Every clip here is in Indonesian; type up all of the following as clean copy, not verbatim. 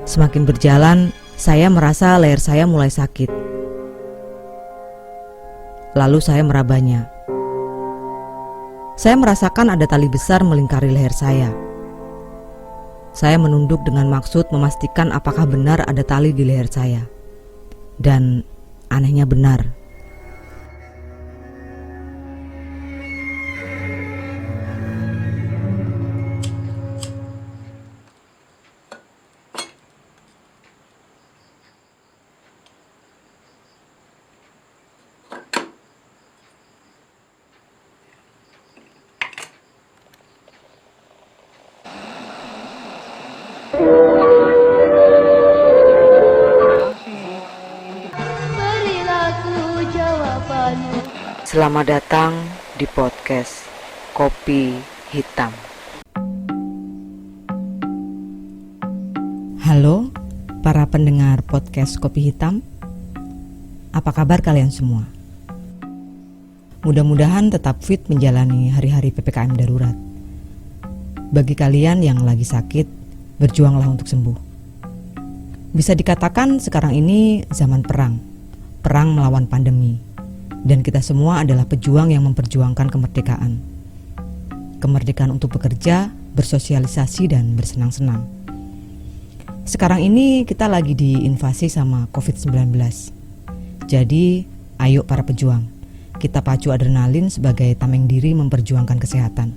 Semakin berjalan, saya merasa leher saya mulai sakit. Lalu saya merabanya. Saya merasakan ada tali besar melingkari leher saya. Saya menunduk dengan maksud memastikan apakah benar ada tali di leher saya. Dan anehnya benar. Selamat datang di podcast Kopi Hitam. Halo para pendengar podcast Kopi Hitam. Apa kabar kalian semua? Mudah-mudahan tetap fit menjalani hari-hari PPKM darurat. Bagi kalian yang lagi sakit, berjuanglah untuk sembuh. Bisa dikatakan sekarang ini zaman perang melawan pandemi. Dan kita semua adalah pejuang yang memperjuangkan kemerdekaan. Kemerdekaan untuk bekerja, bersosialisasi, dan bersenang-senang. Sekarang ini kita lagi diinvasi sama COVID-19. Jadi, ayo para pejuang, kita pacu adrenalin sebagai tameng diri memperjuangkan kesehatan.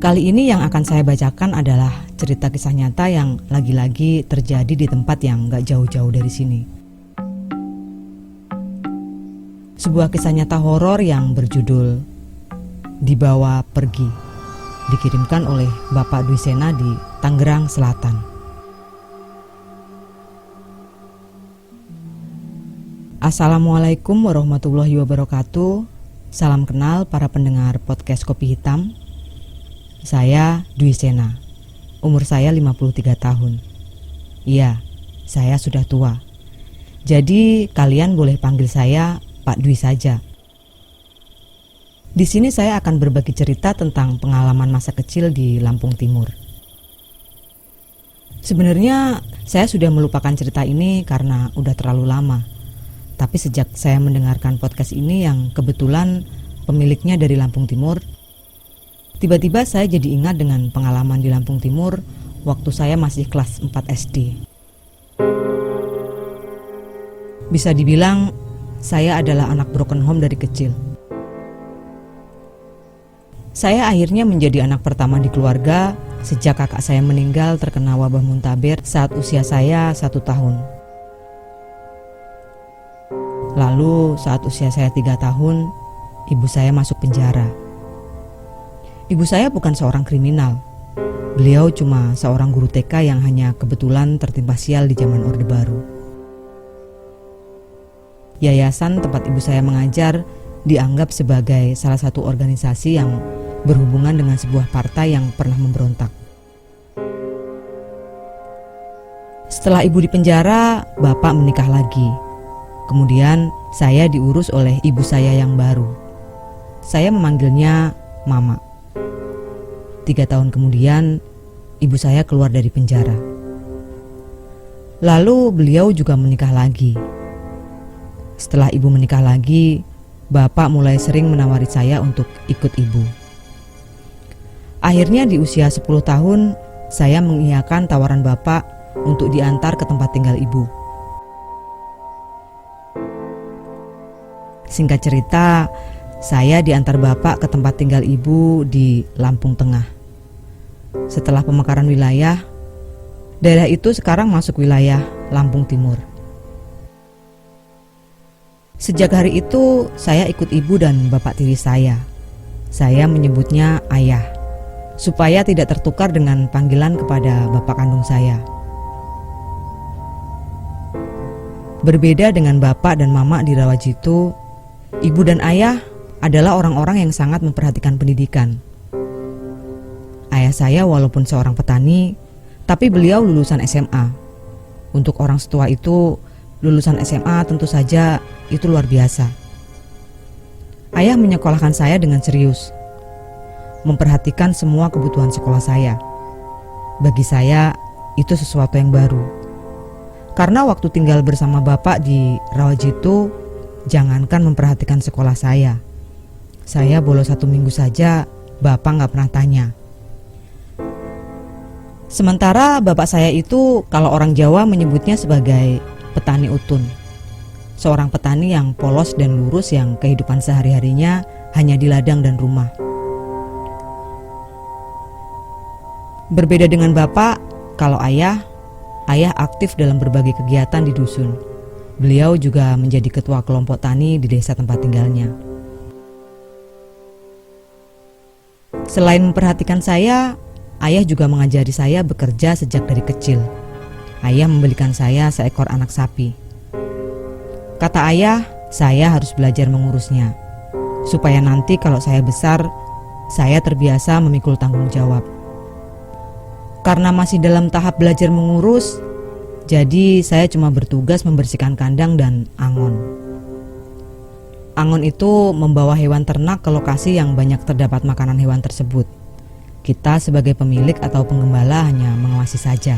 Kali ini yang akan saya bacakan adalah cerita kisah nyata yang lagi-lagi terjadi di tempat yang gak jauh-jauh dari sini. Sebuah kisah nyata horor yang berjudul Dibawa Pergi, dikirimkan oleh Bapak Dwi Sena di Tangerang Selatan. Assalamualaikum warahmatullahi wabarakatuh. Salam kenal para pendengar podcast Kopi Hitam. Saya Dwi Sena. Umur saya 53 tahun. Iya, saya sudah tua. Jadi kalian boleh panggil saya Pak Dwi saja. Di sini saya akan berbagi cerita tentang pengalaman masa kecil di Lampung Timur. Sebenarnya saya sudah melupakan cerita ini karena udah terlalu lama. Tapi sejak saya mendengarkan podcast ini yang kebetulan pemiliknya dari Lampung Timur, tiba-tiba saya jadi ingat dengan pengalaman di Lampung Timur waktu saya masih kelas 4 SD. Bisa dibilang saya adalah anak broken home dari kecil. Saya akhirnya menjadi anak pertama di keluarga sejak kakak saya meninggal terkena wabah muntaber saat usia saya 1 tahun. Lalu saat usia saya 3 tahun, ibu saya masuk penjara. Ibu saya bukan seorang kriminal. Beliau cuma seorang guru TK yang hanya kebetulan tertimpa sial di zaman Orde Baru. Yayasan tempat ibu saya mengajar dianggap sebagai salah satu organisasi yang berhubungan dengan sebuah partai yang pernah memberontak. Setelah ibu dipenjara, bapak menikah lagi. Kemudian saya diurus oleh ibu saya yang baru. Saya memanggilnya Mama. 3 tahun kemudian, ibu saya keluar dari penjara. Lalu beliau juga menikah lagi. Setelah ibu menikah lagi, bapak mulai sering menawari saya untuk ikut ibu. Akhirnya di usia 10 tahun, saya mengiyakan tawaran bapak untuk diantar ke tempat tinggal ibu. Singkat cerita, saya diantar bapak ke tempat tinggal ibu di Lampung Tengah. Setelah pemekaran wilayah, daerah itu sekarang masuk wilayah Lampung Timur. Sejak hari itu, saya ikut ibu dan bapak tiri saya. Saya menyebutnya ayah, supaya tidak tertukar dengan panggilan kepada bapak kandung saya. Berbeda dengan bapak dan mama di Rawajitu, ibu dan ayah adalah orang-orang yang sangat memperhatikan pendidikan. Ayah saya walaupun seorang petani, tapi beliau lulusan SMA. Untuk orang setua itu, lulusan SMA tentu saja itu luar biasa. Ayah menyekolahkan saya dengan serius, memperhatikan semua kebutuhan sekolah saya. Bagi saya, itu sesuatu yang baru. Karena waktu tinggal bersama bapak di Rawajitu, jangankan memperhatikan sekolah saya bolos 1 minggu saja, bapak gak pernah tanya. Sementara bapak saya itu kalau orang Jawa menyebutnya sebagai petani utun. Seorang petani yang polos dan lurus yang kehidupan sehari-harinya hanya di ladang dan rumah. Berbeda dengan bapak, kalau ayah aktif dalam berbagai kegiatan di dusun. Beliau juga menjadi ketua kelompok tani di desa tempat tinggalnya. Selain memperhatikan saya, ayah juga mengajari saya bekerja sejak dari kecil. Ayah membelikan saya seekor anak sapi. Kata ayah, saya harus belajar mengurusnya, supaya nanti kalau saya besar, saya terbiasa memikul tanggung jawab. Karena masih dalam tahap belajar mengurus, jadi saya cuma bertugas membersihkan kandang dan angon. Angon itu membawa hewan ternak ke lokasi yang banyak terdapat makanan hewan tersebut. Kita sebagai pemilik atau penggembala hanya mengawasi saja.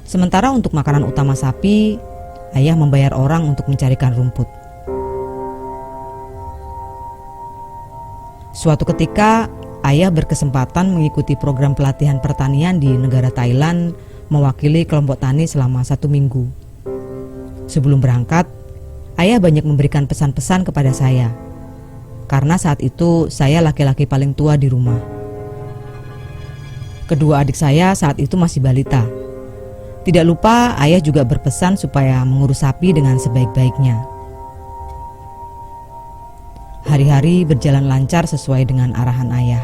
Sementara untuk makanan utama sapi, ayah membayar orang untuk mencarikan rumput. Suatu ketika, ayah berkesempatan mengikuti program pelatihan pertanian di negara Thailand, mewakili kelompok tani selama 1 minggu. Sebelum berangkat, ayah banyak memberikan pesan-pesan kepada saya, karena saat itu saya laki-laki paling tua di rumah. Kedua adik saya saat itu masih balita. Tidak lupa, ayah juga berpesan supaya mengurus sapi dengan sebaik-baiknya. Hari-hari berjalan lancar sesuai dengan arahan ayah.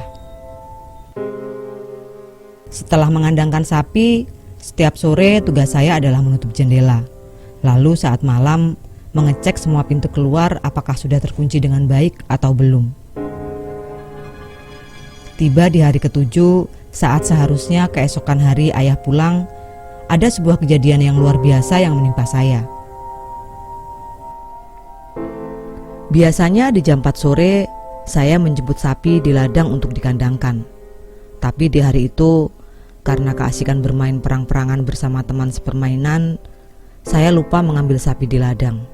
Setelah mengandangkan sapi, setiap sore tugas saya adalah menutup jendela. Lalu saat malam, mengecek semua pintu keluar apakah sudah terkunci dengan baik atau belum. Tiba di hari ke-7, saat seharusnya keesokan hari ayah pulang, ada sebuah kejadian yang luar biasa yang menimpa saya. Biasanya di jam 4 sore, saya menjemput sapi di ladang untuk dikandangkan. Tapi di hari itu, karena keasikan bermain perang-perangan bersama teman sepermainan, saya lupa mengambil sapi di ladang.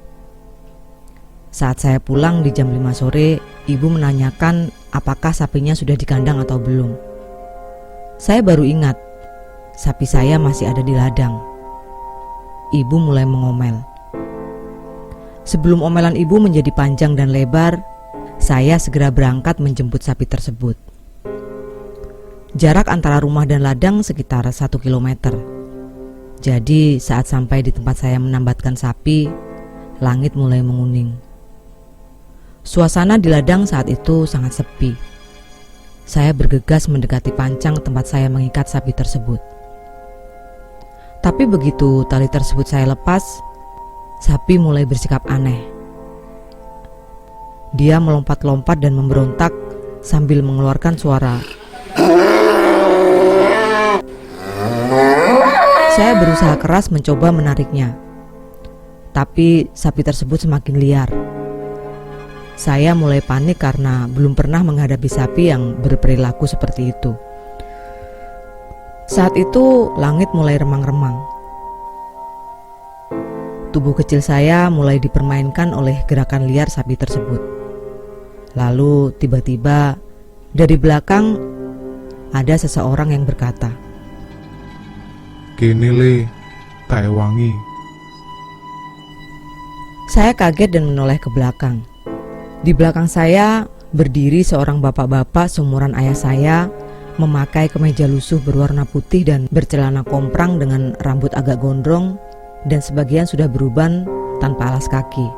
Saat saya pulang di jam 5 sore, ibu menanyakan apakah sapinya sudah dikandang atau belum. Saya baru ingat, sapi saya masih ada di ladang. Ibu mulai mengomel. Sebelum omelan ibu menjadi panjang dan lebar, saya segera berangkat menjemput sapi tersebut. Jarak antara rumah dan ladang sekitar 1 kilometer. Jadi saat sampai di tempat saya menambatkan sapi, langit mulai menguning. Suasana di ladang saat itu sangat sepi. Saya bergegas mendekati pancang tempat saya mengikat sapi tersebut. Tapi begitu tali tersebut saya lepas, sapi mulai bersikap aneh. Dia melompat-lompat dan memberontak sambil mengeluarkan suara. Saya berusaha keras mencoba menariknya, tapi sapi tersebut semakin liar. Saya mulai panik karena belum pernah menghadapi sapi yang berperilaku seperti itu. Saat itu langit mulai remang-remang. Tubuh kecil saya mulai dipermainkan oleh gerakan liar sapi tersebut. Lalu tiba-tiba dari belakang ada seseorang yang berkata, "Kene le, tak ewangi." Saya kaget dan menoleh ke belakang. Di belakang saya berdiri seorang bapak-bapak seumuran ayah saya, memakai kemeja lusuh berwarna putih dan bercelana komprang dengan rambut agak gondrong dan sebagian sudah beruban tanpa alas kaki.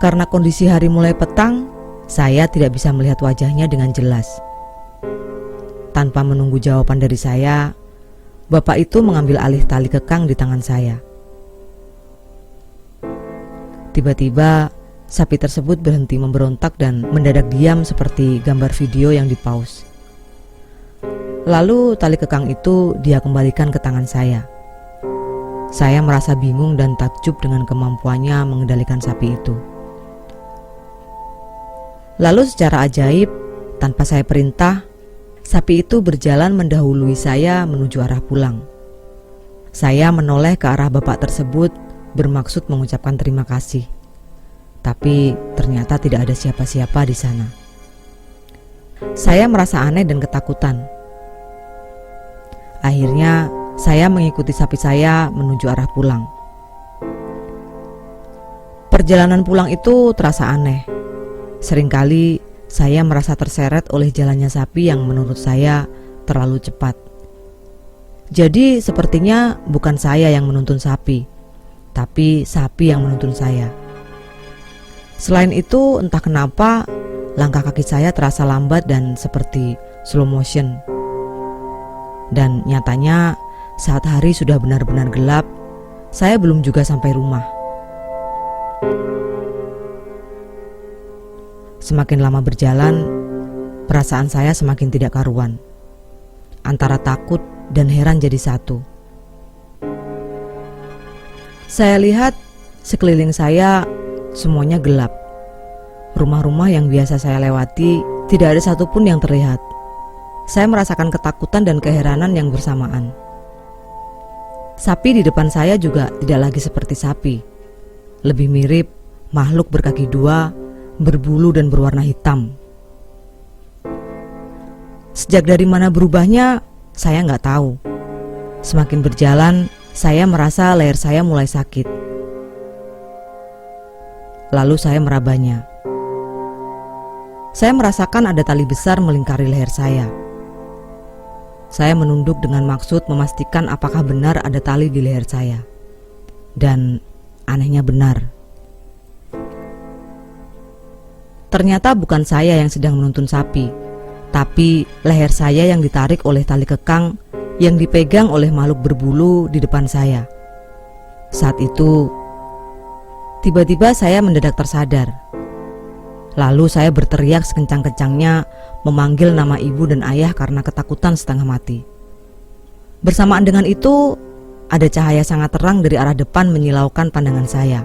Karena kondisi hari mulai petang, saya tidak bisa melihat wajahnya dengan jelas. Tanpa menunggu jawaban dari saya, bapak itu mengambil alih tali kekang di tangan saya. Tiba-tiba sapi tersebut berhenti memberontak dan mendadak diam seperti gambar video yang di-pause. Lalu tali kekang itu dia kembalikan ke tangan saya. Saya merasa bingung dan takjub dengan kemampuannya mengendalikan sapi itu. Lalu secara ajaib, tanpa saya perintah, Sapi itu berjalan mendahului saya menuju arah pulang. Saya menoleh ke arah bapak tersebut bermaksud mengucapkan terima kasih. Tapi ternyata tidak ada siapa-siapa di sana. Saya merasa aneh dan ketakutan. Akhirnya saya mengikuti sapi saya menuju arah pulang. Perjalanan pulang itu terasa aneh. Seringkali saya merasa terseret oleh jalannya sapi yang menurut saya terlalu cepat. Jadi sepertinya bukan saya yang menuntun sapi, tapi sapi yang menuntun saya. Selain itu, entah kenapa langkah kaki saya terasa lambat dan seperti slow motion. Dan nyatanya saat hari sudah benar-benar gelap, saya belum juga sampai rumah. Semakin lama berjalan, perasaan saya semakin tidak karuan. Antara takut dan heran jadi satu. Saya lihat sekeliling saya semuanya gelap. Rumah-rumah yang biasa saya lewati tidak ada satupun yang terlihat. Saya merasakan ketakutan dan keheranan yang bersamaan. Sapi di depan saya juga tidak lagi seperti sapi. Lebih mirip makhluk berkaki dua, berbulu dan berwarna hitam. Sejak dari mana berubahnya, saya nggak tahu. Semakin berjalan, saya merasa leher saya mulai sakit. Lalu saya merabanya. Saya merasakan ada tali besar melingkari leher saya. Saya menunduk dengan maksud memastikan apakah benar ada tali di leher saya. Dan anehnya benar. Ternyata bukan saya yang sedang menuntun sapi, tapi leher saya yang ditarik oleh tali kekang yang dipegang oleh makhluk berbulu di depan saya. Saat itu, tiba-tiba saya mendadak tersadar. Lalu saya berteriak sekencang-kencangnya memanggil nama ibu dan ayah karena ketakutan setengah mati. Bersamaan dengan itu, ada cahaya sangat terang dari arah depan menyilaukan pandangan saya.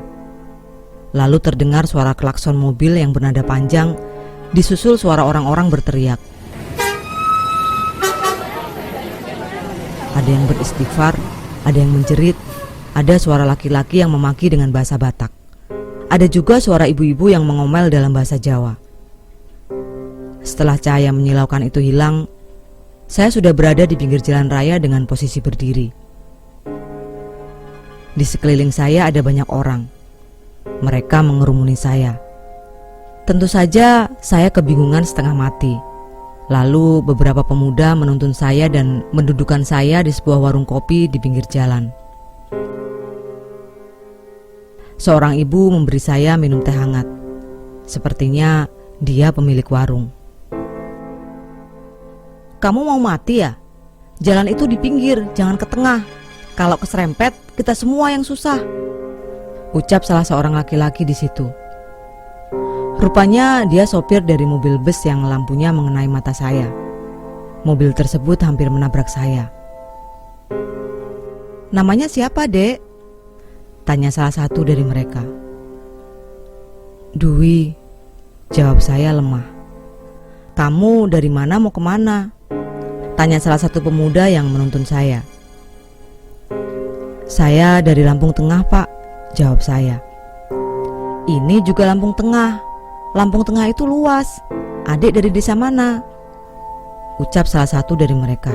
Lalu terdengar suara klakson mobil yang bernada panjang, disusul suara orang-orang berteriak. Ada yang beristighfar, ada yang menjerit, ada suara laki-laki yang memaki dengan bahasa Batak. Ada juga suara ibu-ibu yang mengomel dalam bahasa Jawa. Setelah cahaya menyilaukan itu hilang, saya sudah berada di pinggir jalan raya dengan posisi berdiri. Di sekeliling saya ada banyak orang. Mereka mengerumuni saya. Tentu saja saya kebingungan setengah mati. Lalu beberapa pemuda menuntun saya dan mendudukan saya di sebuah warung kopi di pinggir jalan. Seorang ibu memberi saya minum teh hangat. Sepertinya dia pemilik warung. "Kamu mau mati ya? Jalan itu di pinggir, jangan ke tengah. Kalau keserempet, kita semua yang susah," ucap salah seorang laki-laki di situ. Rupanya dia sopir dari mobil bus yang lampunya mengenai mata saya. Mobil tersebut hampir menabrak saya. "Namanya siapa, Dek?" tanya salah satu dari mereka. "Dwi," jawab saya lemah. "Kamu dari mana mau kemana?" tanya salah satu pemuda yang menuntun saya. "Saya dari Lampung Tengah, Pak," jawab saya. "Ini juga Lampung Tengah. Lampung Tengah itu luas. Adik dari desa mana?" ucap salah satu dari mereka.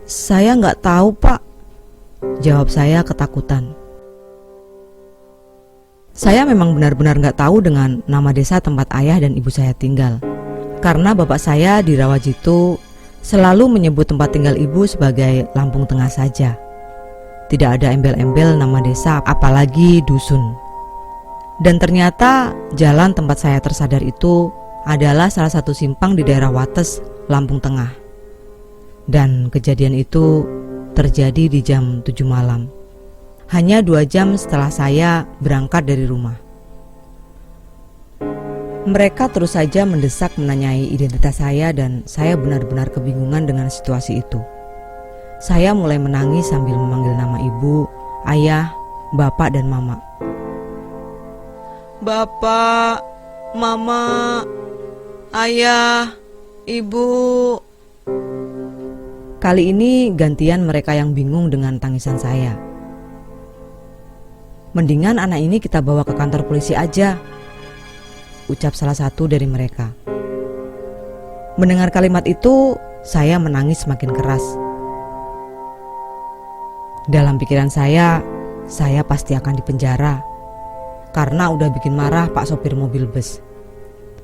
"Saya nggak tahu, Pak," jawab saya ketakutan. Saya memang benar-benar nggak tahu dengan nama desa tempat ayah dan ibu saya tinggal. Karena bapak saya di Rawajitu selalu menyebut tempat tinggal ibu sebagai Lampung Tengah saja. Tidak ada embel-embel nama desa, apalagi dusun. Dan ternyata jalan tempat saya tersadar itu adalah salah satu simpang di daerah Wates, Lampung Tengah. Dan kejadian itu terjadi di jam 7 malam. Hanya 2 jam setelah saya berangkat dari rumah. Mereka terus saja mendesak menanyai identitas saya dan saya benar-benar kebingungan dengan situasi itu. Saya mulai menangis sambil memanggil nama ibu, ayah, bapak dan mama. "Bapak, mama, ayah, Ibu. Kali ini gantian mereka yang bingung dengan tangisan saya. Mendingan anak ini kita bawa ke kantor polisi aja, ucap salah satu dari mereka. Mendengar kalimat itu, saya menangis semakin keras. Dalam pikiran saya pasti akan dipenjara karena udah bikin marah Pak sopir mobil bus.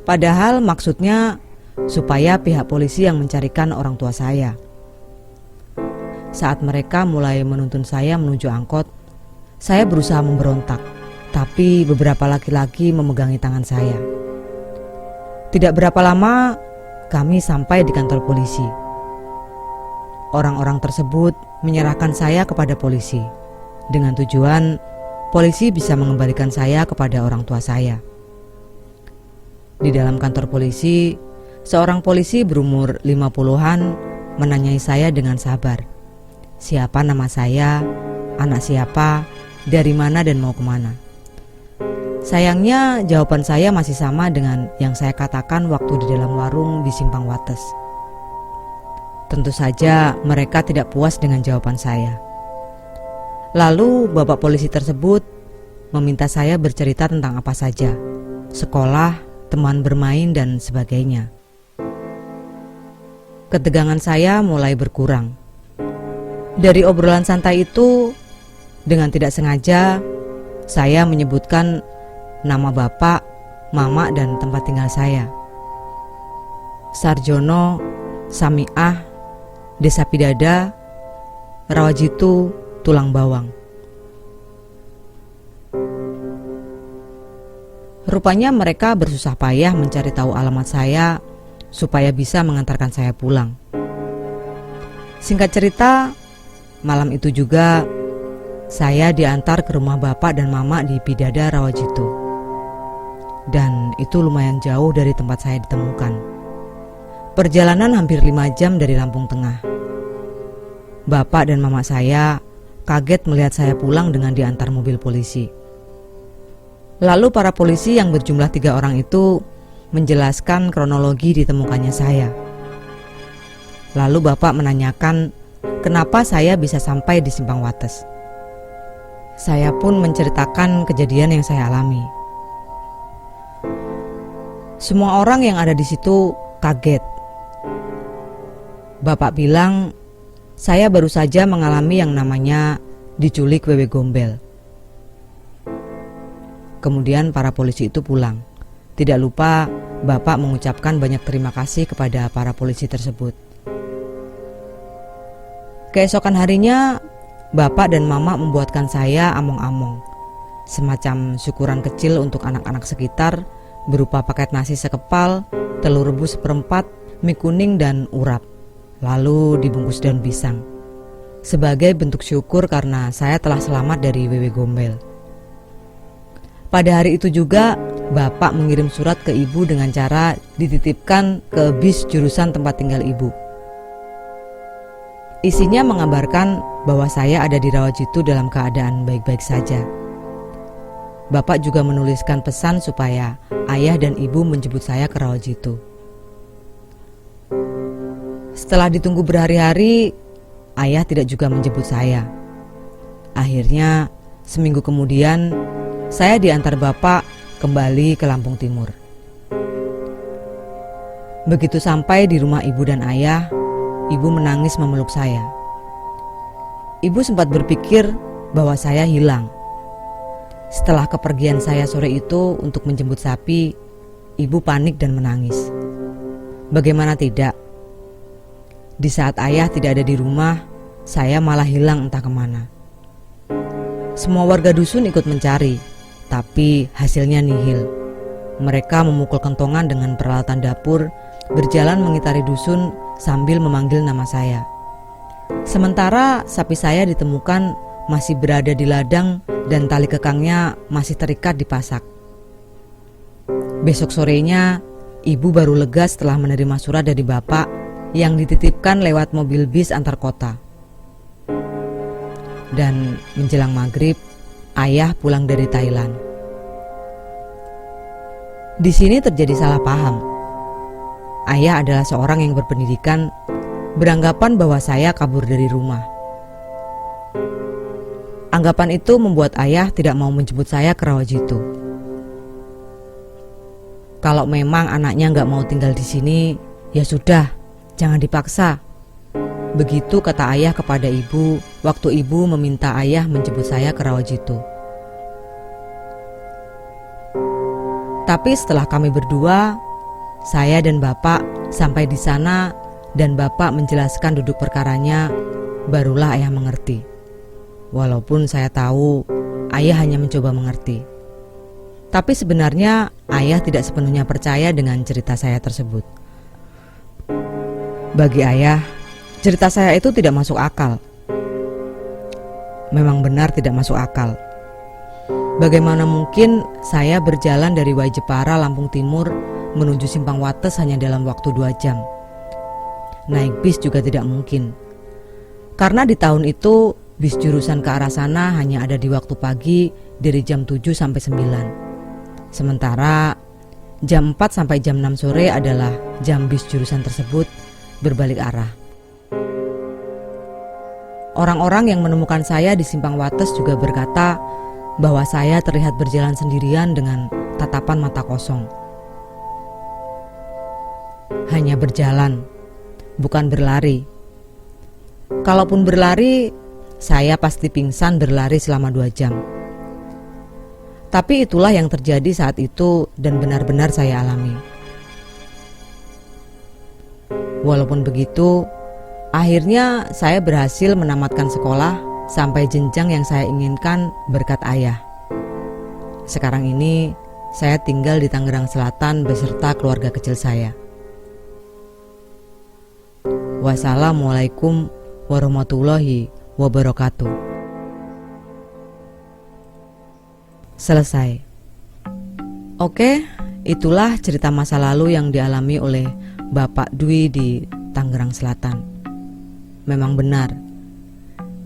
Padahal maksudnya supaya pihak polisi yang mencarikan orang tua saya. Saat mereka mulai menuntun saya menuju angkot, saya berusaha memberontak, tapi beberapa laki-laki memegangi tangan saya. Tidak berapa lama, kami sampai di kantor polisi. Orang-orang tersebut menyerahkan saya kepada polisi, dengan tujuan polisi bisa mengembalikan saya kepada orang tua saya. Di dalam kantor polisi, seorang polisi berumur 50-an menanyai saya dengan sabar. Siapa nama saya, anak siapa, dari mana dan mau kemana. Sayangnya jawaban saya masih sama dengan yang saya katakan waktu di dalam warung di Simpang Wates. Tentu saja mereka tidak puas dengan jawaban saya. Lalu bapak polisi tersebut meminta saya bercerita tentang apa saja, sekolah, teman bermain dan sebagainya. Ketegangan saya mulai berkurang. Dari obrolan santai itu, dengan tidak sengaja, saya menyebutkan nama bapak, mama, dan tempat tinggal saya. Sarjono, Samiah, Desa Pidada, Rawajitu, Tulang Bawang. Rupanya mereka bersusah payah mencari tahu alamat saya supaya bisa mengantarkan saya pulang. Singkat cerita, malam itu juga saya diantar ke rumah bapak dan mama di Pidada Rawajitu. Dan itu lumayan jauh dari tempat saya ditemukan. Perjalanan hampir 5 jam dari Lampung Tengah. Bapak dan mama saya kaget melihat saya pulang dengan diantar mobil polisi. Lalu para polisi yang berjumlah 3 orang itu menjelaskan kronologi ditemukannya saya. Lalu bapak menanyakan kenapa saya bisa sampai di Simpang Wates. Saya pun menceritakan kejadian yang saya alami. Semua orang yang ada di situ kaget. Bapak bilang, saya baru saja mengalami yang namanya diculik wewe gombel. Kemudian para polisi itu pulang. Tidak lupa bapak mengucapkan banyak terima kasih kepada para polisi tersebut. Keesokan harinya, bapak dan mama membuatkan saya among-among, semacam syukuran kecil untuk anak-anak sekitar, berupa paket nasi sekepal, telur rebus seperempat, mie kuning dan urap, lalu dibungkus daun pisang, sebagai bentuk syukur karena saya telah selamat dari wewe gombel. Pada hari itu juga, bapak mengirim surat ke ibu dengan cara dititipkan ke bis jurusan tempat tinggal ibu. Isinya mengabarkan bahwa saya ada di Rawajitu dalam keadaan baik-baik saja. Bapak juga menuliskan pesan supaya ayah dan ibu menjemput saya ke Rawajitu. Setelah ditunggu berhari-hari, ayah tidak juga menjemput saya. Akhirnya, seminggu kemudian, saya diantar bapak kembali ke Lampung Timur. Begitu sampai di rumah ibu dan ayah, ibu menangis memeluk saya. Ibu sempat berpikir bahwa saya hilang. Setelah kepergian saya sore itu untuk menjemput sapi, ibu panik dan menangis. Bagaimana tidak? Di saat ayah tidak ada di rumah, saya malah hilang entah kemana. Semua warga dusun ikut mencari, tapi hasilnya nihil. Mereka memukul kentongan dengan peralatan dapur, berjalan mengitari dusun sambil memanggil nama saya. Sementara sapi saya ditemukan masih berada di ladang dan tali kekangnya masih terikat di pasak. Besok sorenya, ibu baru lega setelah menerima surat dari bapak yang dititipkan lewat mobil bis antar kota. Dan menjelang maghrib, ayah pulang dari Thailand. Di sini terjadi salah paham. ayah adalah seorang yang berpendidikan, beranggapan bahwa saya kabur dari rumah. Anggapan itu membuat ayah tidak mau menjemput saya ke Rawajitu. Kalau memang anaknya nggak mau tinggal di sini, ya sudah, jangan dipaksa. Begitu kata ayah kepada ibu waktu ibu meminta ayah menjemput saya ke Rawajitu. Tapi setelah kami berdua, saya dan bapak sampai di sana dan bapak menjelaskan duduk perkaranya, barulah ayah mengerti. Walaupun saya tahu ayah hanya mencoba mengerti. Tapi sebenarnya ayah tidak sepenuhnya percaya dengan cerita saya tersebut. Bagi ayah, cerita saya itu tidak masuk akal. Memang benar tidak masuk akal. Bagaimana mungkin saya berjalan dari Waijepara, Lampung Timur menuju Simpang Wates hanya dalam waktu 2 jam. Naik bis juga tidak mungkin. Karena di tahun itu bis jurusan ke arah sana hanya ada di waktu pagi dari jam 7 sampai 9. Sementara jam 4 sampai jam 6 sore adalah jam bis jurusan tersebut berbalik arah. Orang-orang yang menemukan saya di Simpang Wates juga berkata bahwa saya terlihat berjalan sendirian dengan tatapan mata kosong. Hanya berjalan, bukan berlari. Kalaupun berlari, saya pasti pingsan berlari selama 2 jam. Tapi itulah yang terjadi saat itu dan benar-benar saya alami. Walaupun begitu, akhirnya saya berhasil menamatkan sekolah sampai jenjang yang saya inginkan berkat ayah. Sekarang ini saya tinggal di Tangerang Selatan beserta keluarga kecil saya. Wassalamualaikum warahmatullahi wabarakatuh. Selesai. Oke, itulah cerita masa lalu yang dialami oleh Bapak Dwi di Tangerang Selatan. Memang benar,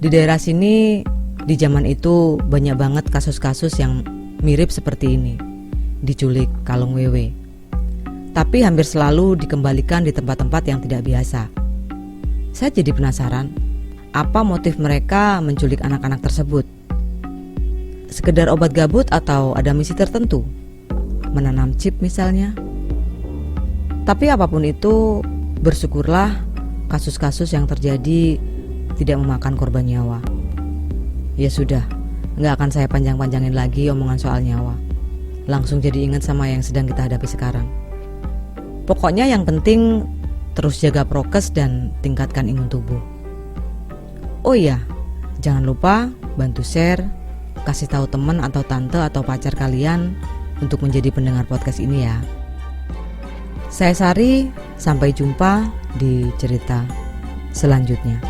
di daerah sini di zaman itu banyak banget kasus-kasus yang mirip seperti ini, diculik kalung wewe. Tapi hampir selalu dikembalikan di tempat-tempat yang tidak biasa. Saya jadi penasaran, apa motif mereka menculik anak-anak tersebut? Sekedar obat gabut atau ada misi tertentu? Menanam chip misalnya? Tapi apapun itu, bersyukurlah kasus-kasus yang terjadi tidak memakan korban nyawa. Ya sudah, gak akan saya panjang-panjangin lagi omongan soal nyawa. Langsung jadi ingat sama yang sedang kita hadapi sekarang. Pokoknya yang penting terus jaga prokes dan tingkatkan imun tubuh. Oh iya, jangan lupa bantu share, kasih tahu teman atau tante atau pacar kalian untuk menjadi pendengar podcast ini ya. Saya Sari, sampai jumpa di cerita selanjutnya.